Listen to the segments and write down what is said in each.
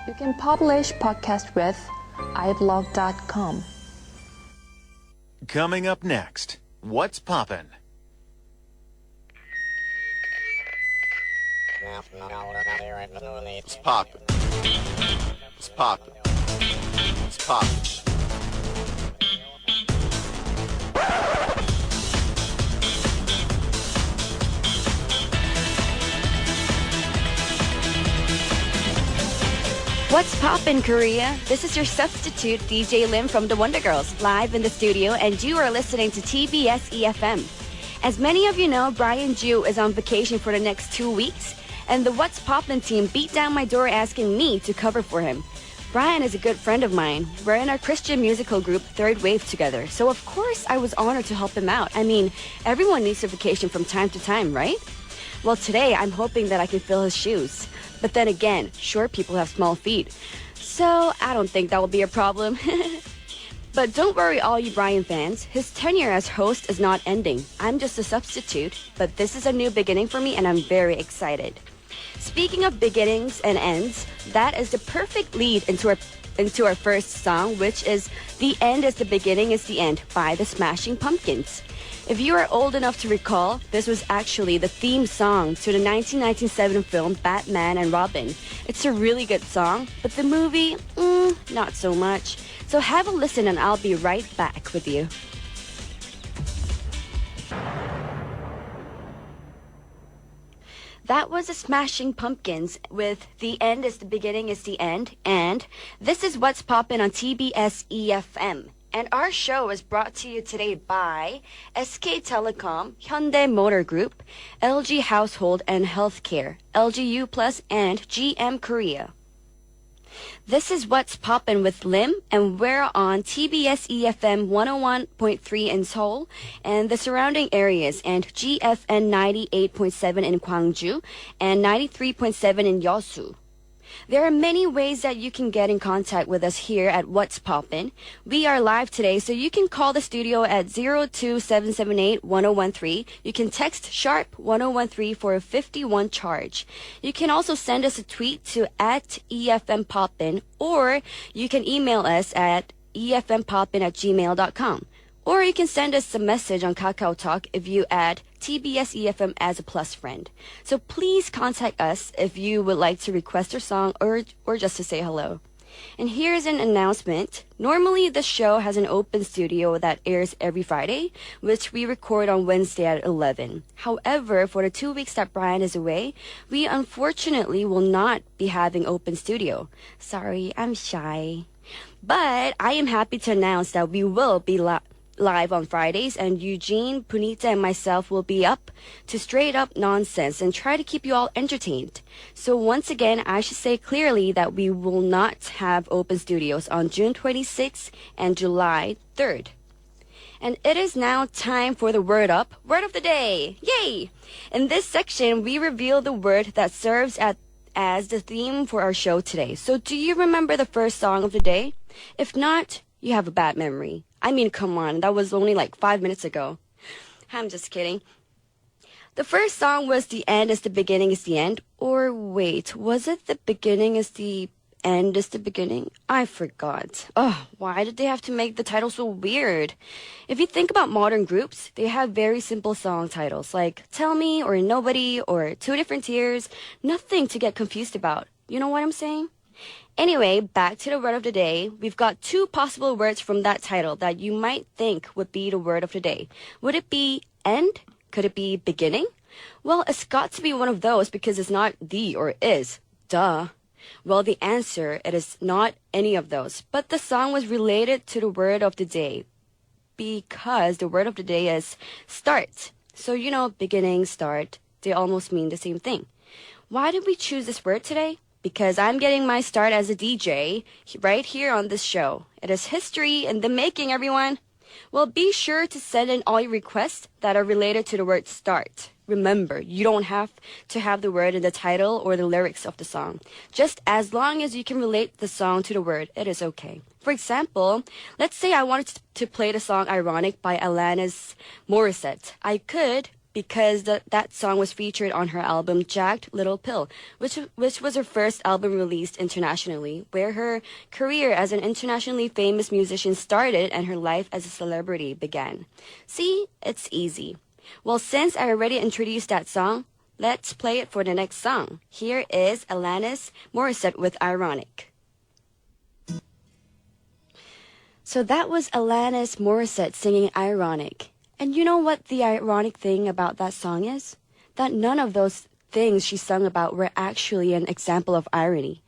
You can publish podcast with iblog.com. Coming up next, What's Poppin'? It's poppin'. It's poppin'. It's poppin'. What's poppin', Korea? This is your substitute DJ Lim from the Wonder Girls, live in the studio, and you are listening to TBS EFM. As many of you know, Brian Ju is on vacation for the next 2 weeks, and the What's Poppin' team beat down my door asking me to cover for him. Brian is a good friend of mine. We're in our Christian musical group, Third Wave, together, so of course I was honored to help him out. I mean, everyone needs a vacation from time to time, right? Well, today I'm hoping that I can fill his shoes. But then again, short people have small feet. So I don't think that will be a problem. But don't worry, all you Brian fans. His tenure as host is not ending. I'm just a substitute. But this is a new beginning for me and I'm very excited. Speaking of beginnings and ends, that is the perfect lead into our first song, which is The End is the Beginning is the End by the Smashing Pumpkins. If you are old enough to recall, this was actually the theme song to the 1997 film Batman and Robin. It's a really good song, but the movie, not so much. So have a listen and I'll be right back with you. That was the Smashing Pumpkins with The End is the Beginning is the End, and this is What's Poppin' on TBS EFM. And our show is brought to you today by SK Telecom, Hyundai Motor Group, LG Household and Healthcare, LGU Plus, and GM Korea. This is What's Poppin' with Lim, and we're on TBS EFM 101.3 in Seoul and the surrounding areas, and GFN 98.7 in Gwangju and 93.7 in Yeosu. There are many ways that you can get in contact with us here at What's Poppin'. We are live today, so you can call the studio at 02778-1013. You can text sharp 1013 for a 51 charge. You can also send us a tweet to @EFMPoppin, or you can email us at efmpoppin@gmail.com. Or you can send us a message on Kakao Talk if you add TBS EFM as a plus friend. So please contact us if you would like to request a song or just to say hello. And here's an announcement. Normally, the show has an open studio that airs every Friday, which we record on Wednesday at 11. However, for the 2 weeks that Brian is away, we unfortunately will not be having open studio. Sorry, I'm shy. But I am happy to announce that we will be live on Fridays, and Eugene, Punita, and myself will be up to straight up nonsense and try to keep you all entertained. So once again, I should say clearly that we will not have open studios on June 26th and July 3rd. And it is now time for the Word Up, Word of the Day. Yay! In this section, we reveal the word that serves as the theme for our show today. So do you remember the first song of the day? If not, you have a bad memory. I mean, come on, that was only like 5 minutes ago. I'm just kidding. The first song was The End is the Beginning is the End. Or wait, was it The Beginning is the End is the Beginning? I forgot. Oh, why did they have to make the title so weird? If you think about modern groups, they have very simple song titles like Tell Me or Nobody or Two Different Tears. Nothing to get confused about. You know what I'm saying? Anyway, back to the word of the day. We've got two possible words from that title that you might think would be the word of the day. Would it be end? Could it be beginning? Well, it's got to be one of those because it's not the or is. Duh. Well, the answer, it is not any of those. But the song was related to the word of the day because the word of the day is start. So, you know, beginning, start, they almost mean the same thing. Why did we choose this word today? Because I'm getting my start as a DJ right here on this show. It is history in the making, everyone. Well, be sure to send in all your requests that are related to the word start. Remember, you don't have to have the word in the title or the lyrics of the song. Just as long as you can relate the song to the word, it is okay. For example, let's say I wanted to play the song Ironic by Alanis Morissette. I could because that song was featured on her album Jagged Little Pill, which was her first album released internationally, where her career as an internationally famous musician started and her life as a celebrity began. See, it's easy. Well, since I already introduced that song, let's play it for the next song. Here is Alanis Morissette with Ironic. So that was Alanis Morissette singing Ironic. And you know what the ironic thing about that song is? That none of those things she sung about were actually an example of irony.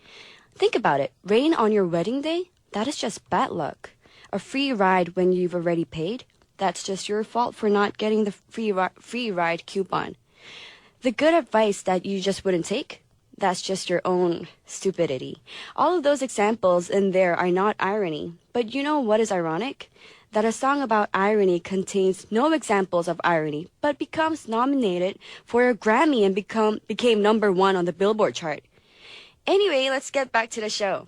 Think about it. Rain on your wedding day? That is just bad luck. A free ride when you've already paid? That's just your fault for not getting the free ride coupon. The good advice that you just wouldn't take? That's just your own stupidity. All of those examples in there are not irony. But you know what is ironic? That a song about irony contains no examples of irony, but becomes nominated for a Grammy and became number 1 on the Billboard chart. Anyway, let's get back to the show.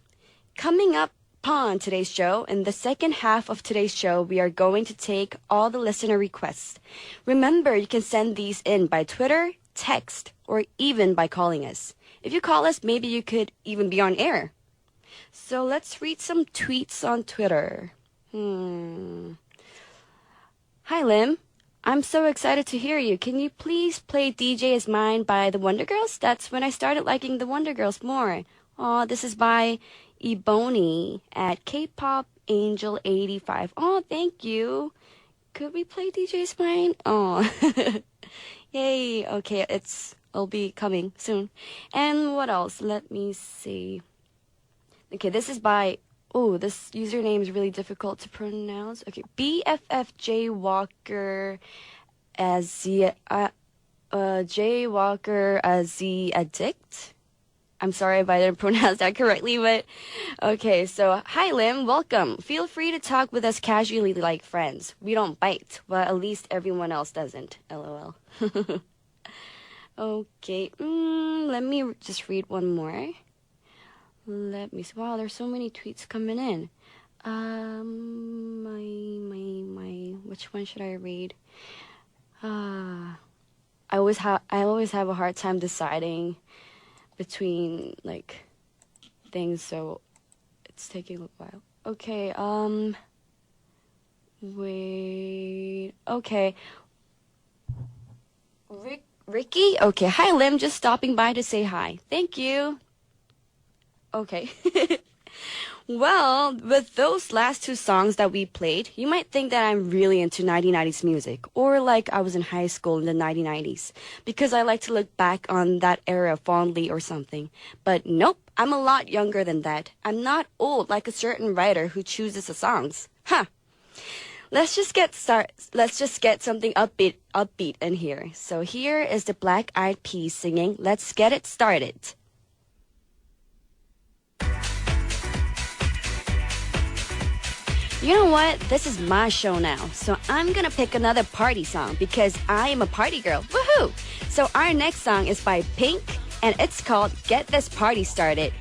Coming up on today's show, in the second half of today's show, we are going to take all the listener requests. Remember, you can send these in by Twitter, text, or even by calling us. If you call us, maybe you could even be on air. So let's read some tweets on Twitter. Hi, Lim. I'm so excited to hear you. Can you please play DJ Is Mine by the Wonder Girls? That's when I started liking the Wonder Girls more. Oh, this is by Ebony at K-Pop Angel 85. Oh, thank you. Could we play DJ Is Mine? Oh, yay. Okay, it'll be coming soon. And what else? Let me see. Okay, this is by... Oh, this username is really difficult to pronounce. Okay, BFFJ Walker as the J Walker as the Addict. I'm sorry if I didn't pronounce that correctly, but okay. So, hi Lim, welcome. Feel free to talk with us casually like friends. We don't bite, well at least everyone else doesn't. LOL. Okay, let me just read one more. Let me see. Wow, there's so many tweets coming in. Which one should I read? I always have a hard time deciding between like things, so it's taking a while. Okay, wait. Okay. Ricky? Okay, hi Lim, just stopping by to say hi. Thank you. Okay. Well, with those last two songs that we played, you might think that I'm really into 1990s music, or like I was in high school in the 1990s, because I like to look back on that era fondly or something. But nope, I'm a lot younger than that. I'm not old like a certain writer who chooses the songs. Huh. Let's just get something upbeat in here. So here is the Black Eyed Peas singing Let's Get It Started. You know what? This is my show now, so I'm gonna pick another party song because I am a party girl. Woohoo! So our next song is by Pink, and it's called Get This Party Started.